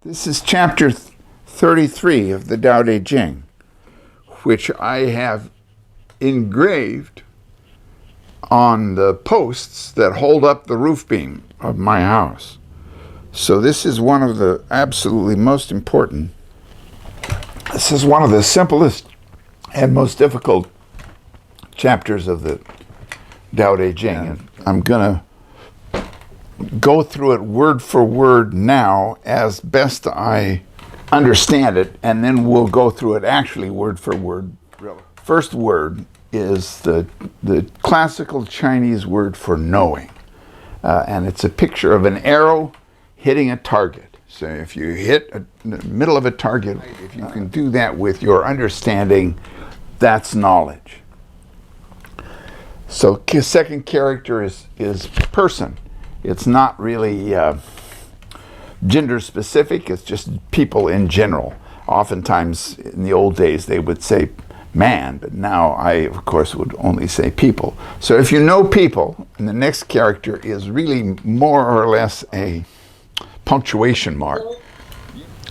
This is chapter 33 of the Daode Jing, which I have engraved on the posts that hold up the roof beam of my house. So this is one of the absolutely most important. This is one of the simplest and most difficult chapters of the Daode Jing. And I'm going to go through it word for word now as best I understand it, and then we'll go through it actually word for word. First word is the classical Chinese word for knowing, and it's a picture of an arrow hitting a target. So if you hit the middle of a target, if you can do that with your understanding, that's knowledge. So second character is person. It's not really gender specific, it's just people in general. Oftentimes in the old days they would say man, but now I of course would only say people. So if you know people, and the next character is really more or less a punctuation mark.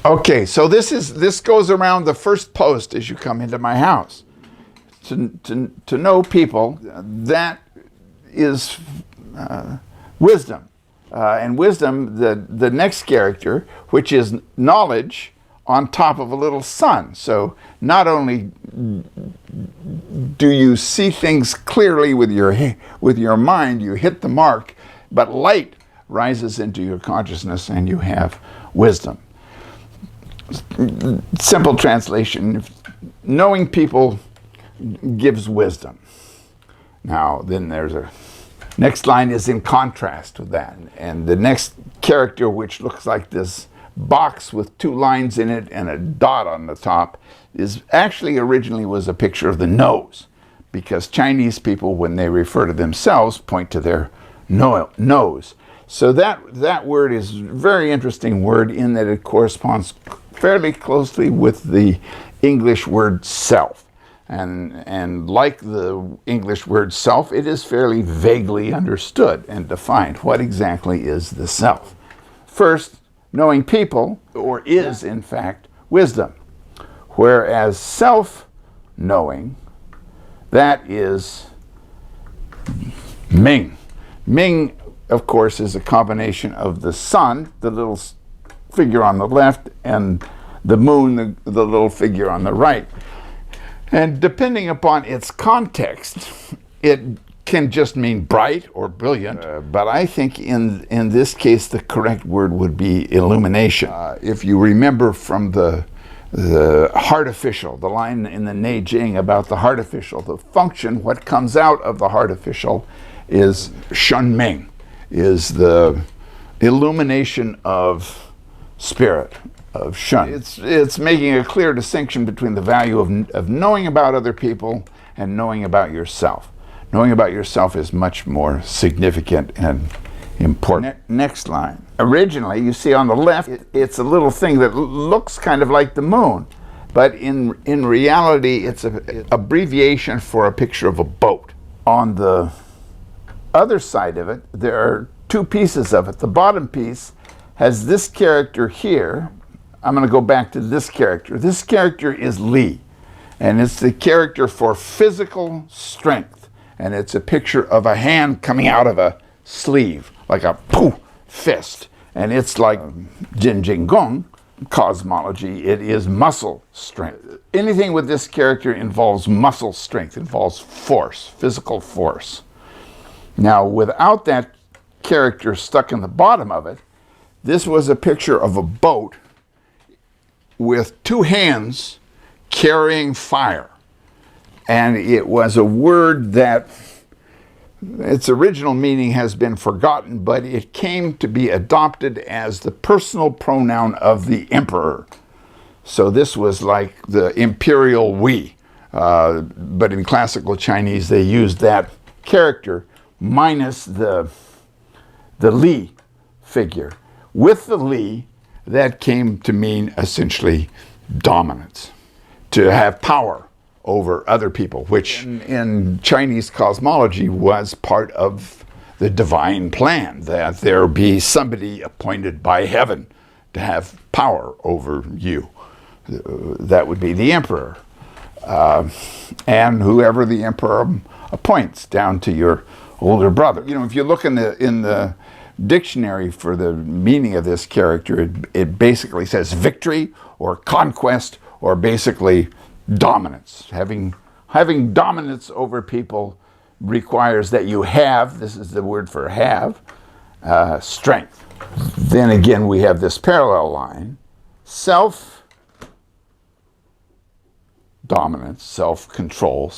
Okay, so this goes around the first post as you come into my house. To know people, that is wisdom. And wisdom, the next character, which is knowledge on top of a little sun. So not only do you see things clearly with your mind, you hit the mark, but light rises into your consciousness and you have wisdom. Simple translation, knowing people gives wisdom. Now, then there's a next line is in contrast with that. And the next character, which looks like this box with two lines in it and a dot on the top, is actually originally was a picture of the nose, because Chinese people, when they refer to themselves, point to their nose. So that word is a very interesting word in that it corresponds fairly closely with the English word self. And like the English word self, it is fairly vaguely understood and defined. What exactly is the self? First, knowing people, or is in fact wisdom. Whereas self-knowing, that is Ming. Ming, of course, is a combination of the sun, the little figure on the left, and the moon, the little figure on the right. And depending upon its context, it can just mean bright or brilliant. But I think in this case, the correct word would be illumination. If you remember from the heartificial, the line in the Neijing about the heartificial, the function, what comes out of the heartificial is Shunming, is the illumination of spirit. Of shun. It's making a clear distinction between the value of knowing about other people and knowing about yourself. Knowing about yourself is much more significant and important. Next line. Originally, you see on the left, it's a little thing that looks kind of like the moon, but in reality, it's an abbreviation for a picture of a boat. On the other side of it, there are two pieces of it. The bottom piece has this character here. I'm going to go back to this character. This character is Li, and it's the character for physical strength. And it's a picture of a hand coming out of a sleeve, like a poof, fist. And it's like Jin Jing Gong cosmology. It is muscle strength. Anything with this character involves muscle strength, involves force, physical force. Now, without that character stuck in the bottom of it, this was a picture of a boat with two hands carrying fire. And it was a word that its original meaning has been forgotten, but it came to be adopted as the personal pronoun of the emperor. So this was like the imperial we, but in classical Chinese they used that character minus the Li figure. With the Li, that came to mean essentially dominance, to have power over other people, which in Chinese cosmology was part of the divine plan, that there be somebody appointed by heaven to have power over you. That would be the emperor. And whoever the emperor appoints, down to your older brother. You know, if you look in the dictionary for the meaning of this character, it basically says victory or conquest, or basically dominance. Having dominance over people requires that you have, this is the word for have, strength. Then again, we have this parallel line, self-dominance, self-control,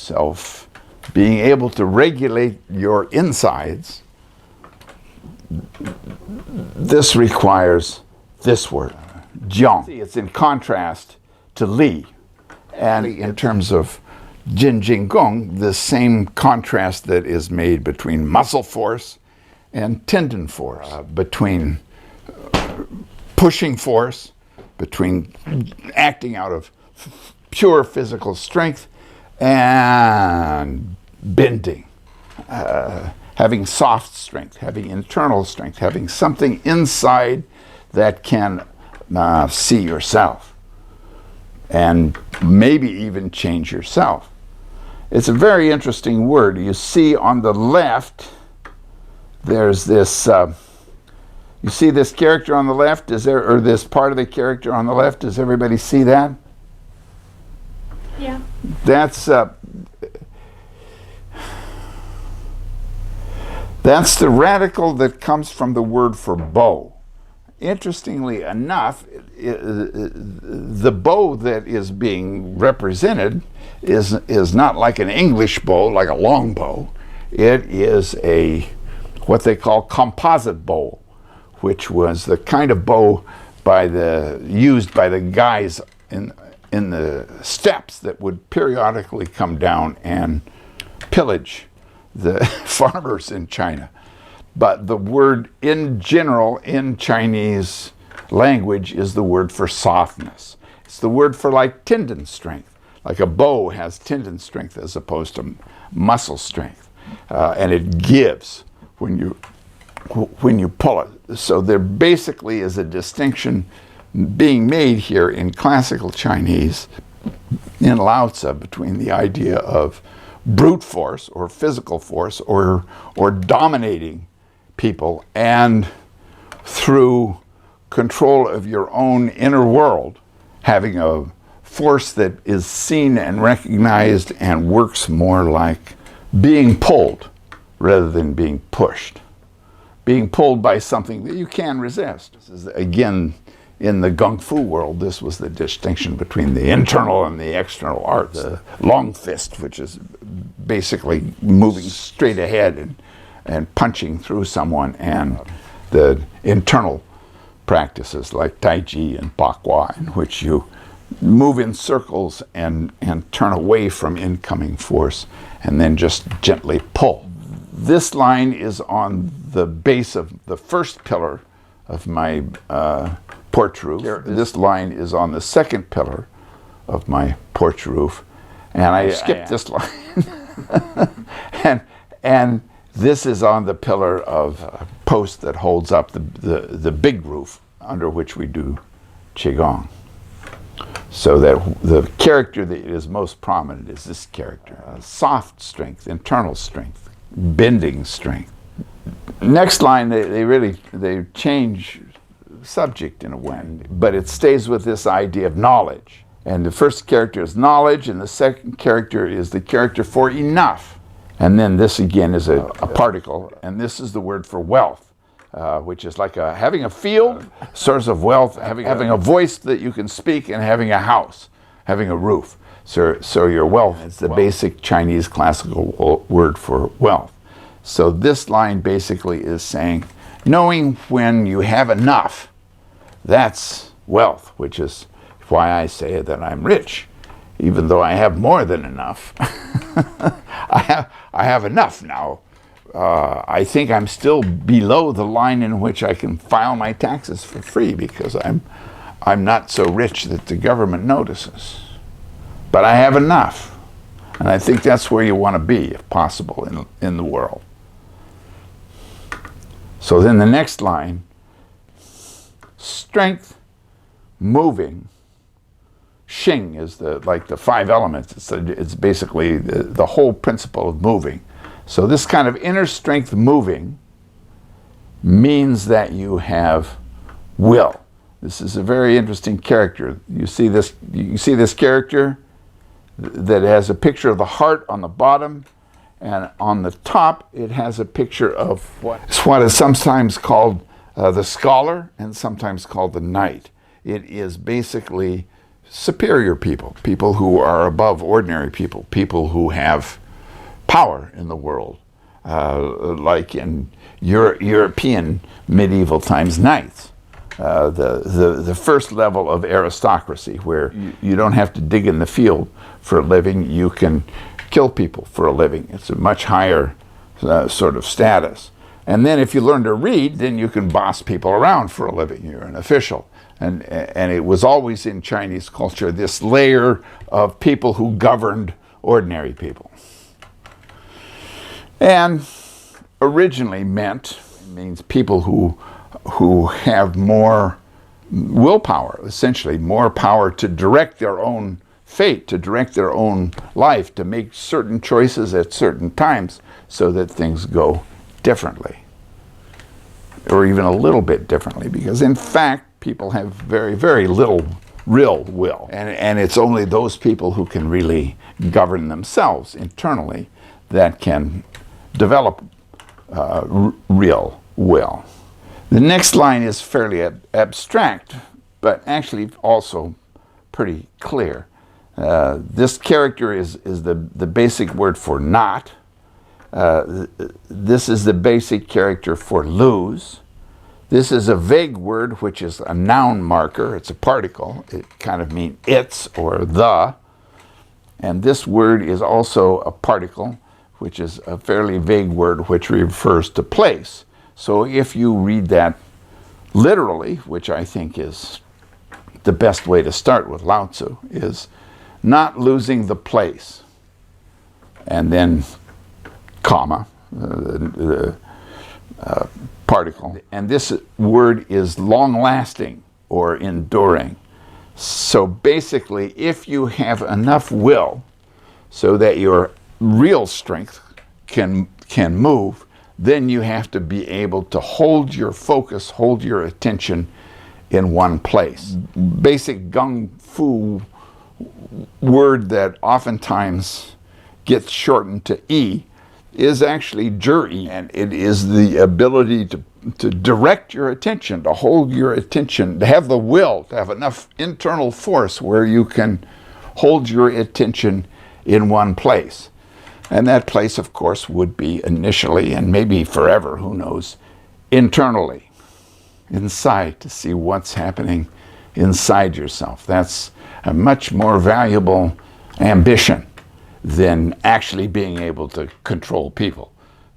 being able to regulate your insides. This requires this word, Jiang. It's in contrast to Li. And in terms of Jin Jing Gong, the same contrast that is made between muscle force and tendon force, between pushing force, between acting out of pure physical strength and bending, having soft strength, having internal strength, having something inside that can see yourself and maybe even change yourself. It's a very interesting word. You see on the left, there's this, you see this character on the left? Or this part of the character on the left? Does everybody see that? Yeah. That's the radical that comes from the word for bow. Interestingly enough, the bow that is being represented is not like an English bow, like a long bow. It is what they call composite bow, which was the kind of bow used by the guys in the steppes that would periodically come down and pillage the farmers in China. But the word in general in Chinese language is the word for softness. It's the word for like tendon strength. Like a bow has tendon strength as opposed to muscle strength. And it gives when you pull it. So there basically is a distinction being made here in classical Chinese in Lao Tzu between the idea of brute force or physical force or dominating people, and through control of your own inner world, having a force that is seen and recognized and works more like being pulled rather than being pushed. Being pulled by something that you can resist. This is, again, in the Kung Fu world, this was the distinction between the internal and the external arts. The long fist, which is basically moving straight ahead and punching through someone, and the internal practices like Tai Chi and Bakwa, in which you move in circles and turn away from incoming force and then just gently pull. This line is on the base of the first pillar of my porch roof. This line is on the second pillar of my porch roof, and I skipped this line. and this is on the pillar of a post that holds up the big roof under which we do Qigong. So that the character that is most prominent is this character. Soft strength, internal strength, bending strength. Next line, they change subject in a way, but it stays with this idea of knowledge. And the first character is knowledge, and the second character is the character for enough. And then this again is a particle, and this is the word for wealth, which is like having a field, source of wealth, having a voice that you can speak, and having a house, having a roof. So your wealth is the basic Chinese classical word for wealth. So this line basically is saying, knowing when you have enough, that's wealth, which is why I say that I'm rich, even though I have more than enough. I have enough now. I think I'm still below the line in which I can file my taxes for free because I'm not so rich that the government notices. But I have enough. And I think that's where you want to be, if possible, in the world. So then the next line, strength moving. Xing is like the five elements. It's basically the whole principle of moving. So this kind of inner strength moving means that you have will. This is a very interesting character. You see this character that has a picture of the heart on the bottom, and on the top it has a picture of what is sometimes called the scholar and sometimes called the knight. It is basically superior people, people who are above ordinary people, people who have power in the world, like in European medieval times, knights. The first level of aristocracy, where you don't have to dig in the field for a living, you can kill people for a living. It's a much higher sort of status. And then if you learn to read, then you can boss people around for a living. You're an official. And it was always in Chinese culture this layer of people who governed ordinary people. And originally means people who have more willpower, essentially more power to direct their own fate, to direct their own life, to make certain choices at certain times so that things go differently, or even a little bit differently, because in fact people have very, very little real will, and it's only those people who can really govern themselves internally that can develop real will. The next line is fairly abstract, but actually also pretty clear. This character is the basic word for not. This is the basic character for lose. This is a vague word, which is a noun marker. It's a particle. It kind of means it's or the. And this word is also a particle, which is a fairly vague word, which refers to place. So if you read that literally, which I think is the best way to start with Lao Tzu, is not losing the place, and then comma, the particle. And this word is long-lasting or enduring. So basically, if you have enough will so that your real strength can move, then you have to be able to hold your focus, hold your attention in one place. Basic gung fu word that oftentimes gets shortened to E is actually zhi, and it is the ability to direct your attention, to hold your attention, to have the will, to have enough internal force where you can hold your attention in one place. And that place, of course, would be initially, and maybe forever, who knows, internally, inside, to see what's happening inside yourself. That's a much more valuable ambition than actually being able to control people,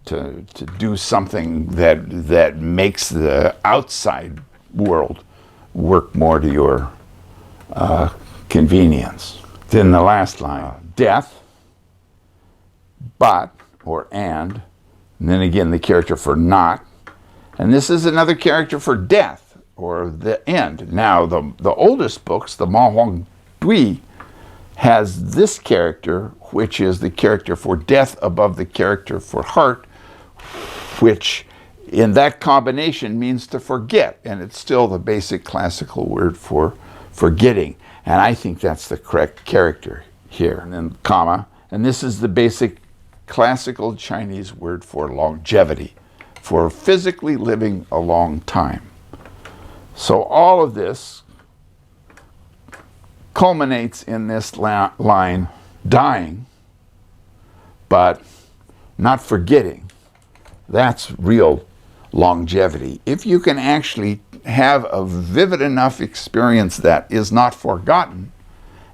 to do something that makes the outside world work more to your convenience. Then the last line, death, but, or and then again the character for not, and this is another character for death, or the end. Now the oldest books, the Ma Huang Dui, has this character, which is the character for death above the character for heart, which in that combination means to forget, and it's still the basic classical word for forgetting, and I think that's the correct character here. And then comma, and this is the basic classical Chinese word for longevity, for physically living a long time. So all of this culminates in this line, dying, but not forgetting. That's real longevity. If you can actually have a vivid enough experience that is not forgotten,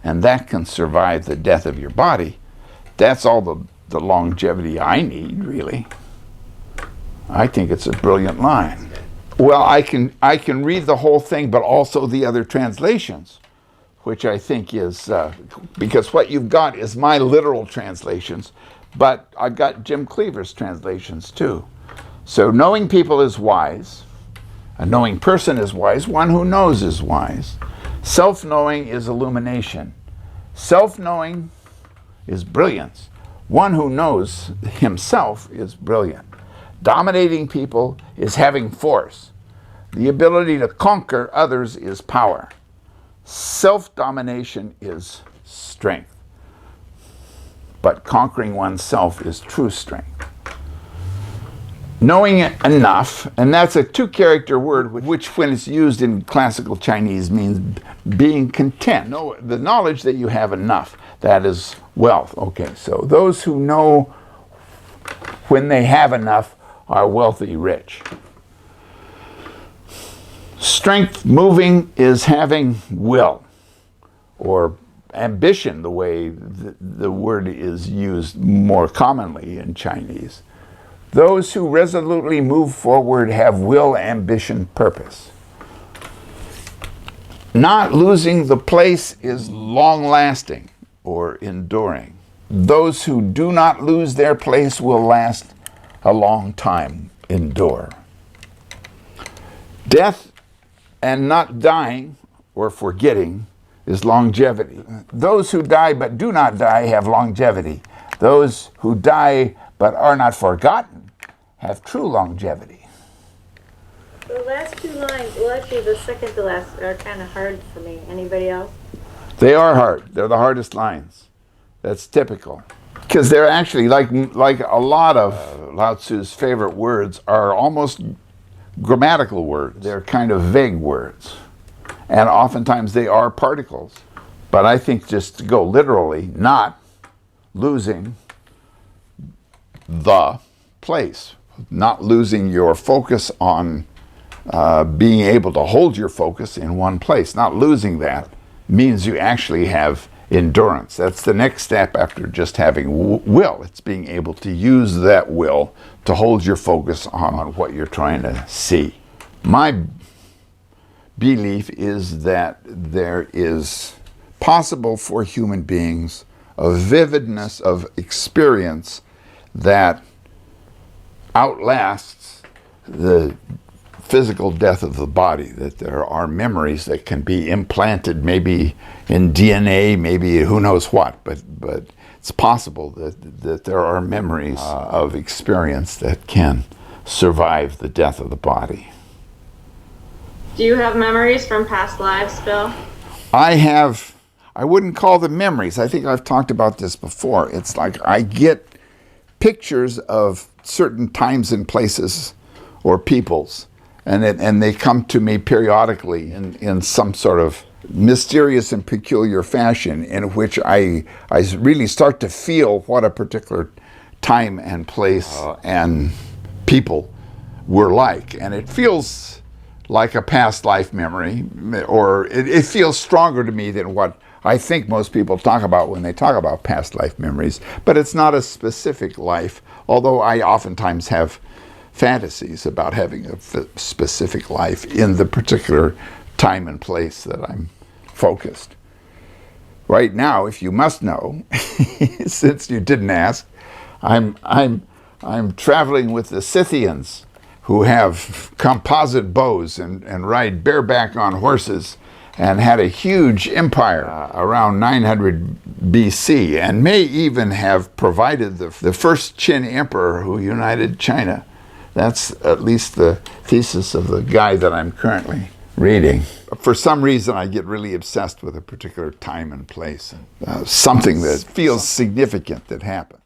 and that can survive the death of your body, that's all the longevity I need, really. I think it's a brilliant line. Well, I can read the whole thing, but also the other translations, which I think is, because what you've got is my literal translations, but I've got Jim Cleaver's translations too. So knowing people is wise, a knowing person is wise, one who knows is wise. Self-knowing is illumination. Self-knowing is brilliance. One who knows himself is brilliant. Dominating people is having force. The ability to conquer others is power. Self-domination is strength. But conquering oneself is true strength. Knowing enough, and that's a two-character word, which when it's used in classical Chinese means being content. The knowledge that you have enough, that is wealth. Okay, so those who know when they have enough are wealthy, rich. Strength moving is having will, or ambition, the way the word is used more commonly in Chinese. Those who resolutely move forward have will, ambition, purpose. Not losing the place is long-lasting or enduring. Those who do not lose their place will last a long time, endure. Death and not dying or forgetting is longevity. Those who die but do not die have longevity. Those who die but are not forgotten have true longevity. The last two lines, well, actually the second to last, are kind of hard for me. Anybody else? They are hard. They're the hardest lines. That's typical. Because they're actually, like a lot of Lao Tzu's favorite words, are almost grammatical words. They're kind of vague words. And oftentimes they are particles. But I think just to go literally, not losing the place. Not losing your focus on being able to hold your focus in one place. Not losing that means you actually have endurance. That's the next step after just having will. It's being able to use that will to hold your focus on what you're trying to see. My belief is that there is possible for human beings a vividness of experience that outlasts the physical death of the body, that there are memories that can be implanted, maybe in DNA, maybe who knows what, but it's possible that there are memories of experience that can survive the death of the body. Do you have memories from past lives, Bill? I wouldn't call them memories. I think I've talked about this before. It's like I get pictures of certain times and places or peoples, and they come to me periodically in some sort of mysterious and peculiar fashion in which I really start to feel what a particular time and place and people were like. And it feels like a past life memory, or it feels stronger to me than what I think most people talk about when they talk about past life memories. But it's not a specific life, although I oftentimes have fantasies about having a specific life in the particular time and place that I'm focused. Right now, if you must know, since you didn't ask, I'm traveling with the Scythians, who have composite bows and ride bareback on horses, and had a huge empire around 900 BC, and may even have provided the first Qin emperor who united China. That's at least the thesis of the guy that I'm currently reading. For some reason, I get really obsessed with a particular time and place, and something that feels significant that happened.